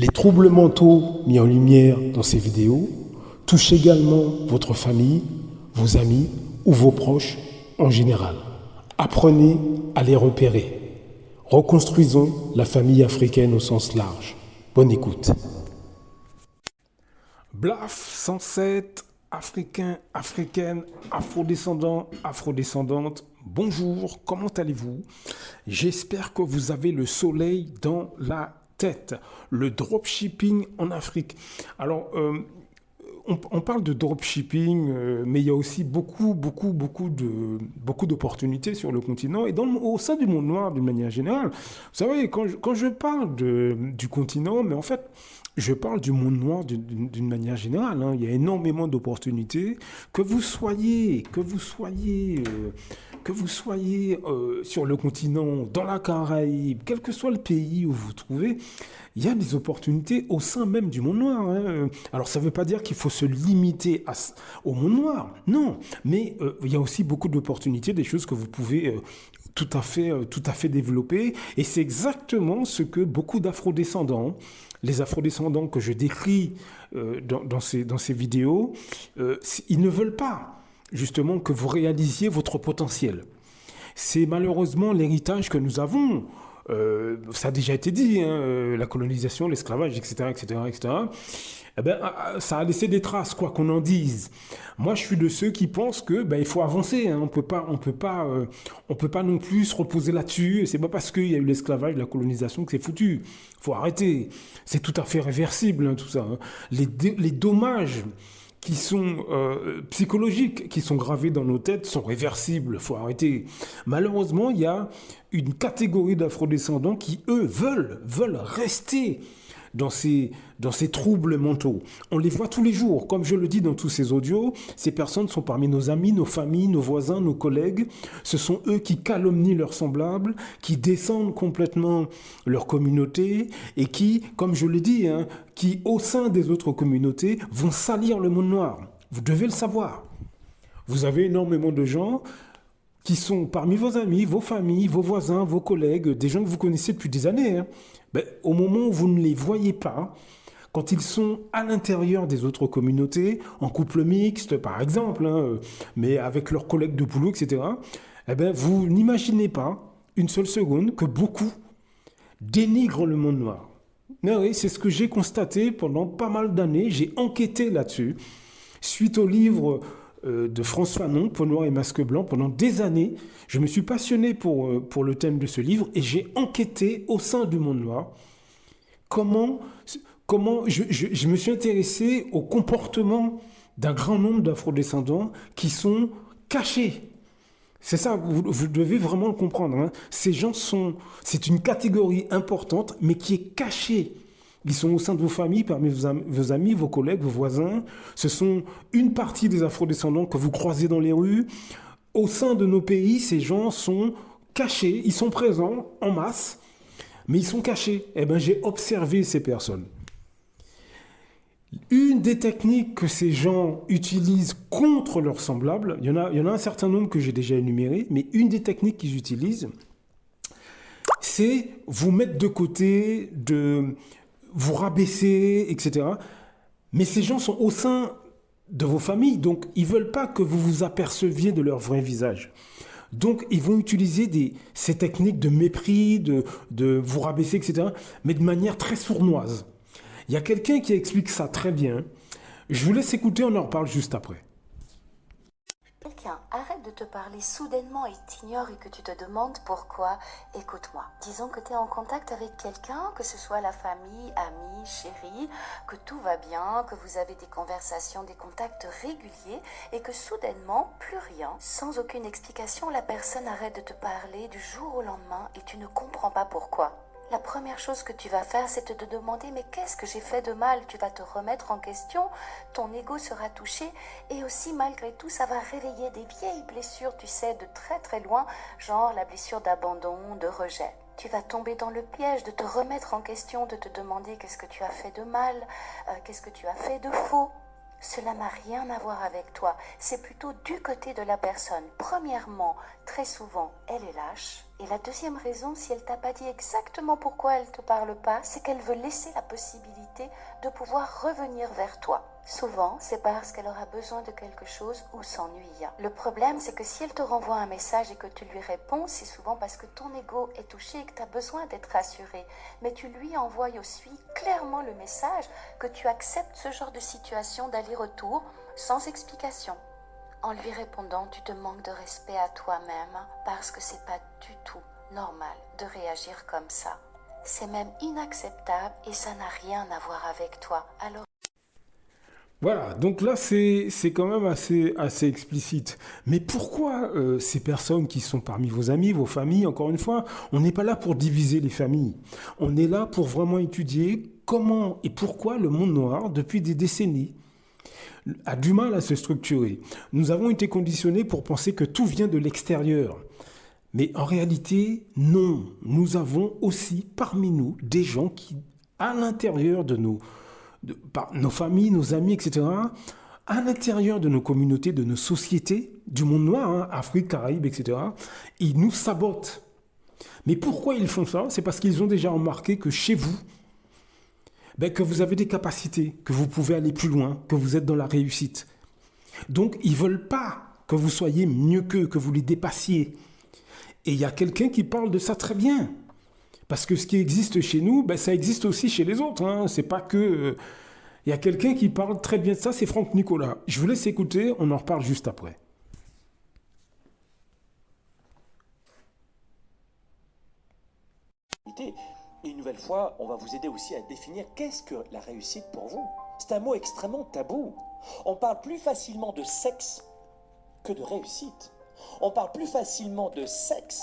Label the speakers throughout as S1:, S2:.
S1: Les troubles mentaux mis en lumière dans ces vidéos touchent également votre famille, vos amis ou vos proches en général. Apprenez à les repérer. Reconstruisons la famille africaine au sens large. Bonne écoute.
S2: Blaf 107, Africains, Africaines, Afrodescendants, Afrodescendantes, bonjour, comment allez-vous? J'espère que vous avez le soleil dans la tête. Le dropshipping en Afrique. Alors, on parle de dropshipping, mais il y a aussi beaucoup d'opportunités sur le continent et au sein du monde noir d'une manière générale. Vous savez, quand je parle du continent, mais en fait, je parle du monde noir d'une manière générale, hein. Il y a énormément d'opportunités. Que vous soyez sur le continent, dans la Caraïbe, quel que soit le pays où vous vous trouvez, il y a des opportunités au sein même du monde noir, hein. Alors ça ne veut pas dire qu'il faut se limiter au monde noir, non, mais il y a aussi beaucoup d'opportunités, des choses que vous pouvez tout à fait développer, et c'est exactement ce que beaucoup d'afrodescendants, les afrodescendants que je décris dans ces vidéos, ils ne veulent pas justement que vous réalisiez votre potentiel. C'est malheureusement l'héritage que nous avons. Ça a déjà été dit, hein, la colonisation, l'esclavage, etc., etc., etc. Eh ben, ça a laissé des traces, quoi qu'on en dise. Moi, je suis de ceux qui pensent que il faut avancer, hein. On peut pas non plus se reposer là-dessus. C'est pas parce qu'il y a eu l'esclavage, la colonisation que c'est foutu. Faut arrêter. C'est tout à fait réversible, hein, tout ça, hein. Les dommages qui sont psychologiques, qui sont gravés dans nos têtes, sont réversibles. Il faut arrêter. Malheureusement, il y a une catégorie d'afrodescendants qui, eux, veulent rester dans ces troubles mentaux. On les voit tous les jours. Comme je le dis dans tous ces audios, ces personnes sont parmi nos amis, nos familles, nos voisins, nos collègues. Ce sont eux qui calomnient leurs semblables, qui descendent complètement leur communauté et qui, comme je l'ai dit, hein, qui, au sein des autres communautés, vont salir le monde noir. Vous devez le savoir. Vous avez énormément de gens qui sont parmi vos amis, vos familles, vos voisins, vos collègues, des gens que vous connaissez depuis des années, hein. Au moment où vous ne les voyez pas, quand ils sont à l'intérieur des autres communautés, en couple mixte par exemple, hein, mais avec leurs collègues de boulot, etc., vous n'imaginez pas une seule seconde que beaucoup dénigrent le monde noir. Mais oui, c'est ce que j'ai constaté pendant pas mal d'années, j'ai enquêté là-dessus, suite au livre de France Fanon, Peau noire et masque blanc, pendant des années. Je me suis passionné pour le thème de ce livre et j'ai enquêté au sein du monde noir comment je me suis intéressé au comportement d'un grand nombre d'afrodescendants qui sont cachés. C'est ça, vous devez vraiment le comprendre, hein. Ces gens c'est une catégorie importante, mais qui est cachée. Ils sont au sein de vos familles, parmi vos amis, vos collègues, vos voisins. Ce sont une partie des afrodescendants que vous croisez dans les rues. Au sein de nos pays, ces gens sont cachés. Ils sont présents en masse, mais ils sont cachés. J'ai observé ces personnes. Une des techniques que ces gens utilisent contre leurs semblables, il y en a un certain nombre que j'ai déjà énuméré, mais une des techniques qu'ils utilisent, c'est vous mettre de côté, vous rabaisser, etc. Mais ces gens sont au sein de vos familles, donc ils ne veulent pas que vous vous aperceviez de leur vrai visage. Donc ils vont utiliser ces techniques de mépris, de vous rabaisser, etc., mais de manière très sournoise. Il y a quelqu'un qui explique ça très bien. Je vous laisse écouter, on en reparle juste après.
S3: Quelqu'un arrête de te parler soudainement et t'ignore et que tu te demandes pourquoi, écoute-moi. Disons que tu es en contact avec quelqu'un, que ce soit la famille, amis, chérie, que tout va bien, que vous avez des conversations, des contacts réguliers et que soudainement, plus rien, sans aucune explication, la personne arrête de te parler du jour au lendemain et tu ne comprends pas pourquoi. La première chose que tu vas faire, c'est de te demander « mais qu'est-ce que j'ai fait de mal ?» Tu vas te remettre en question, ton ego sera touché et aussi malgré tout, ça va réveiller des vieilles blessures, tu sais, de très très loin, genre la blessure d'abandon, de rejet. Tu vas tomber dans le piège de te remettre en question, de te demander qu'est-ce que tu as fait de mal, qu'est-ce que tu as fait de faux. Cela n'a rien à voir avec toi, c'est plutôt du côté de la personne. Premièrement, très souvent, elle est lâche Et la deuxième raison, si elle t'a pas dit exactement pourquoi elle te parle pas, c'est qu'elle veut laisser la possibilité de pouvoir revenir vers toi. Souvent, c'est parce qu'elle aura besoin de quelque chose ou s'ennuie. Le problème, c'est que si elle te renvoie un message et que tu lui réponds, c'est souvent parce que ton ego est touché et que tu as besoin d'être rassuré. Mais tu lui envoies aussi clairement le message que tu acceptes ce genre de situation d'aller-retour sans explication. En lui répondant, tu te manques de respect à toi-même parce que c'est pas du tout normal de réagir comme ça. C'est même inacceptable et ça n'a rien à voir avec toi. Alors
S2: Voilà, donc là c'est quand même assez explicite. Mais pourquoi ces personnes qui sont parmi vos amis, vos familles, encore une fois, on n'est pas là pour diviser les familles. On est là pour vraiment étudier comment et pourquoi le monde noir, depuis des décennies, a du mal à se structurer. Nous avons été conditionnés pour penser que tout vient de l'extérieur. Mais en réalité, non. Nous avons aussi parmi nous des gens qui, à l'intérieur de nos familles, nos amis, etc., à l'intérieur de nos communautés, de nos sociétés, du monde noir, hein, Afrique, Caraïbes, etc., ils nous sabotent. Mais pourquoi ils font ça? C'est parce qu'ils ont déjà remarqué que chez vous, que vous avez des capacités, que vous pouvez aller plus loin, que vous êtes dans la réussite. Donc, ils ne veulent pas que vous soyez mieux qu'eux, que vous les dépassiez. Et il y a quelqu'un qui parle de ça très bien. Parce que ce qui existe chez nous, ça existe aussi chez les autres. Hein. C'est pas que... Il y a quelqu'un qui parle très bien de ça, c'est Franck Nicolas. Je vous laisse écouter, on en reparle juste après.
S4: Et une nouvelle fois, on va vous aider aussi à définir qu'est-ce que la réussite pour vous. C'est un mot extrêmement tabou. On parle plus facilement de sexe que de réussite. On parle plus facilement de sexe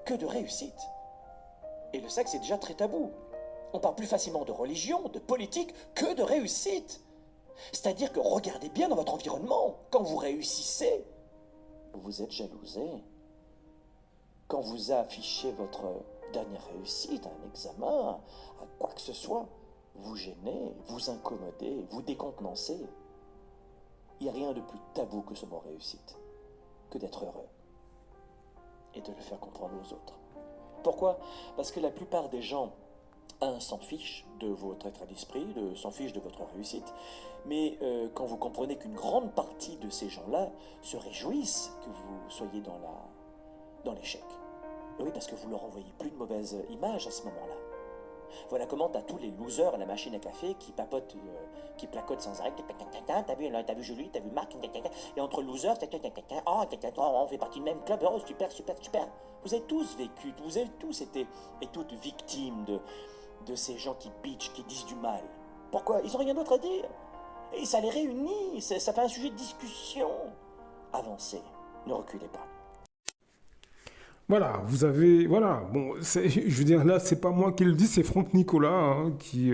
S4: que de réussite. Et le sexe est déjà très tabou. On parle plus facilement de religion, de politique, que de réussite. C'est-à-dire que regardez bien dans votre environnement. Quand vous réussissez, vous êtes jalousé. Quand vous affichez votre dernière réussite, à un examen, à quoi que ce soit, vous gênez, vous incommodez, vous décontenancez. Il n'y a rien de plus tabou que ce mot réussite, que d'être heureux et de le faire comprendre aux autres. Pourquoi? Parce que la plupart des gens, s'en fichent de votre état d'esprit, s'en fichent de votre réussite, mais quand vous comprenez qu'une grande partie de ces gens-là se réjouissent que vous soyez dans l'échec. Oui, parce que vous leur envoyez plus de mauvaise image à ce moment-là. Voilà comment t'as tous les losers à la machine à café qui papotent, qui placotent sans arrêt. T'as vu Julie, t'as vu Marc, et entre losers, on fait partie du même club, oh, super. Vous avez tous vécu, vous avez tous été et toutes victimes de ces gens qui bitchent, qui disent du mal. Pourquoi? Ils n'ont rien d'autre à dire. Et ça les réunit, ça fait un sujet de discussion. Avancez, ne reculez pas.
S2: Voilà, vous avez... Voilà, bon, je veux dire, là, c'est pas moi qui le dis, c'est Franck Nicolas, hein, qui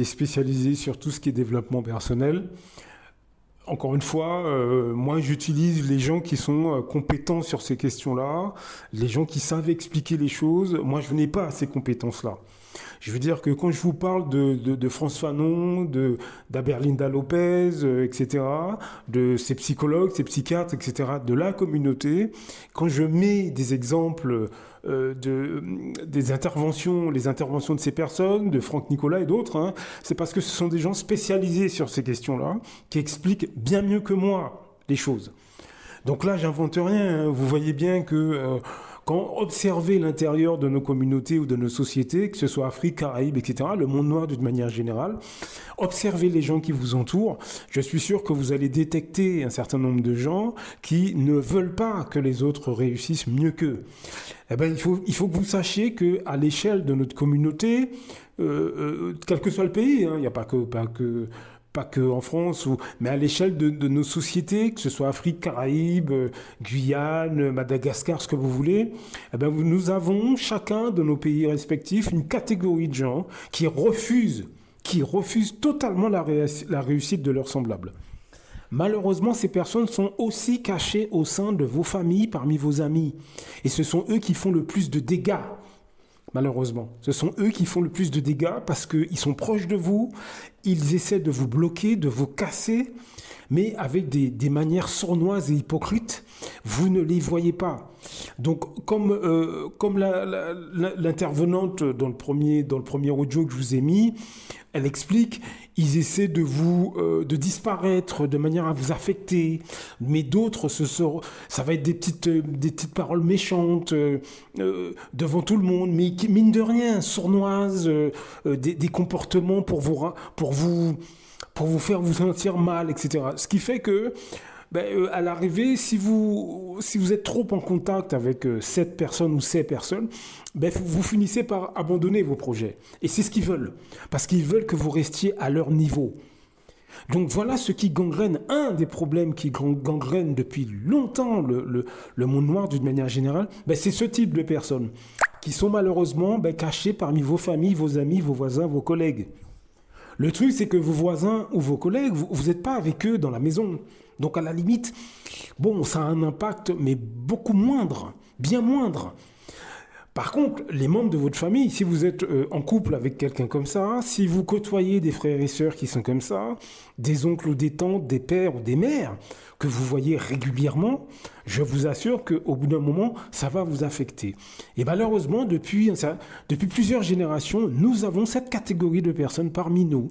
S2: est spécialisé sur tout ce qui est développement personnel. Encore une fois, moi, j'utilise les gens qui sont compétents sur ces questions-là, les gens qui savent expliquer les choses. Moi, je n'ai pas ces compétences-là. Je veux dire que quand je vous parle de France Fanon, d'Aberlinda Lopez, etc., de ces psychologues, ces psychiatres, etc., de la communauté, quand je mets des exemples des interventions, les interventions de ces personnes, de Franck Nicolas et d'autres, hein, c'est parce que ce sont des gens spécialisés sur ces questions-là, qui expliquent bien mieux que moi les choses. Donc là, j'invente rien. Hein. Vous voyez bien que quand observez l'intérieur de nos communautés ou de nos sociétés, que ce soit Afrique, Caraïbes, etc., le monde noir d'une manière générale, observez les gens qui vous entourent. Je suis sûr que vous allez détecter un certain nombre de gens qui ne veulent pas que les autres réussissent mieux qu'eux. Eh ben, il faut que vous sachiez qu'à l'échelle de notre communauté, quel que soit le pays, hein, il n'y a pas que en France, mais à l'échelle de nos sociétés, que ce soit Afrique, Caraïbes, Guyane, Madagascar, ce que vous voulez, eh ben, nous avons chacun de nos pays respectifs une catégorie de gens qui refusent totalement la réussite de leurs semblables. Malheureusement, ces personnes sont aussi cachées au sein de vos familles, parmi vos amis. Et ce sont eux qui font le plus de dégâts. malheureusement. Ce sont eux qui font le plus de dégâts parce qu'ils sont proches de vous, ils essaient de vous bloquer, de vous casser, mais avec des manières sournoises et hypocrites, vous ne les voyez pas. Donc, comme l'intervenante dans le premier audio que je vous ai mis, elle explique, ils essaient de disparaître de manière à vous affecter, mais d'autres, ça va être des petites paroles méchantes devant tout le monde, mais qui, mine de rien, sournoises, des comportements pour vous faire vous sentir mal, etc. Ce qui fait que, à l'arrivée, si vous êtes trop en contact avec cette personne ou ces personnes, vous finissez par abandonner vos projets. Et c'est ce qu'ils veulent, parce qu'ils veulent que vous restiez à leur niveau. Donc voilà ce qui gangrène, un des problèmes qui gangrène depuis longtemps le monde noir d'une manière générale, c'est ce type de personnes qui sont malheureusement cachées parmi vos familles, vos amis, vos voisins, vos collègues. Le truc, c'est que vos voisins ou vos collègues, vous n'êtes pas avec eux dans la maison. Donc à la limite, ça a un impact, mais beaucoup moindre, bien moindre. Par contre, les membres de votre famille, si vous êtes en couple avec quelqu'un comme ça, si vous côtoyez des frères et sœurs qui sont comme ça, des oncles ou des tantes, des pères ou des mères que vous voyez régulièrement, je vous assure qu'au bout d'un moment, ça va vous affecter. Et malheureusement, depuis plusieurs générations, nous avons cette catégorie de personnes parmi nous.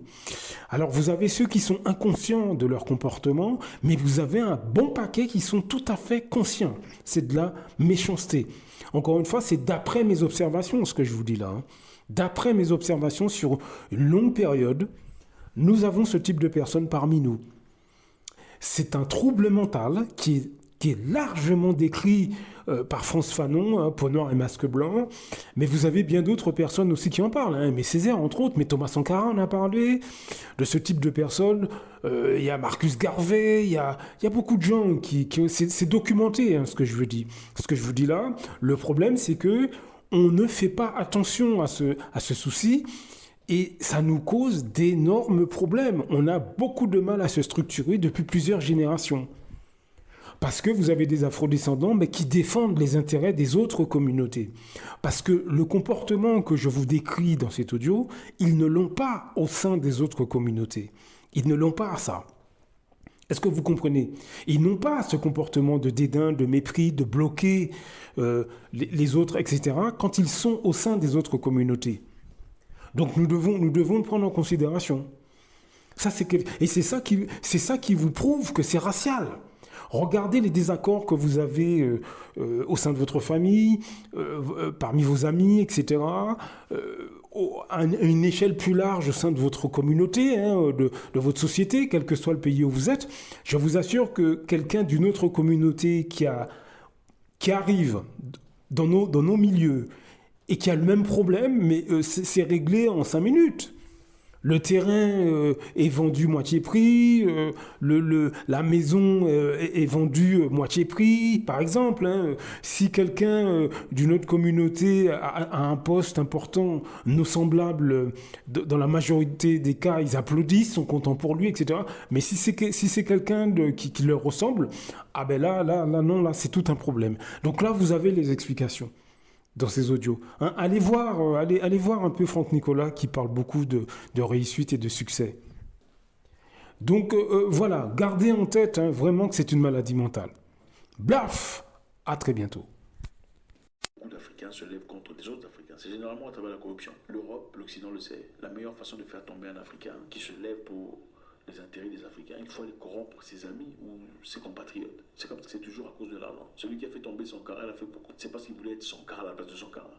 S2: Alors vous avez ceux qui sont inconscients de leur comportement, mais vous avez un bon paquet qui sont tout à fait conscients. C'est de la méchanceté. Encore une fois, c'est d'après mes observations, ce que je vous dis là. D'après mes observations sur une longue période, nous avons ce type de personnes parmi nous. C'est un trouble mental qui est largement décrit par Frantz Fanon, Peau noire et masque blanc, mais vous avez bien d'autres personnes aussi qui en parlent, mais Césaire entre autres, mais Thomas Sankara en a parlé, de ce type de personnes, il y a Marcus Garvey, il y a beaucoup de gens c'est documenté ce que je vous dis là. Le problème c'est que on ne fait pas attention à ce souci, et ça nous cause d'énormes problèmes. On a beaucoup de mal à se structurer depuis plusieurs générations. Parce que vous avez des afrodescendants qui défendent les intérêts des autres communautés. Parce que le comportement que je vous décris dans cet audio, ils ne l'ont pas au sein des autres communautés. Ils ne l'ont pas ça. Est-ce que vous comprenez? Ils n'ont pas ce comportement de dédain, de mépris, de bloquer les autres, etc., quand ils sont au sein des autres communautés. Donc nous devons le prendre en considération. Et c'est ça qui vous prouve que c'est racial. Regardez les désaccords que vous avez au sein de votre famille, parmi vos amis, etc., à une échelle plus large au sein de votre communauté, de votre société, quel que soit le pays où vous êtes. Je vous assure que quelqu'un d'une autre communauté qui arrive dans nos milieux et qui a le même problème, mais c'est réglé en 5 minutes. Le terrain est vendu moitié prix, la maison est vendue moitié prix, par exemple. Si quelqu'un d'une autre communauté a un poste important, nos semblables, dans la majorité des cas, ils applaudissent, sont contents pour lui, etc. Mais si c'est quelqu'un qui leur ressemble, là, c'est tout un problème. Donc là, vous avez les explications dans ces audios. Allez voir un peu Franck Nicolas qui parle beaucoup de réussite et de succès. Donc voilà, gardez en tête vraiment que c'est une maladie mentale. Blaf! À très bientôt.
S5: Beaucoup d'Africains se lèvent contre des autres Africains. C'est généralement à travers la corruption. L'Europe, l'Occident le sait. La meilleure façon de faire tomber un Africain qui se lève pour les intérêts des Africains, il faut aller corrompre ses amis ou ses compatriotes. C'est comme ça que c'est toujours à cause de l'argent. Celui qui a fait tomber Sankara, il a fait beaucoup. C'est parce qu'il voulait être Sankara à la place de Sankara.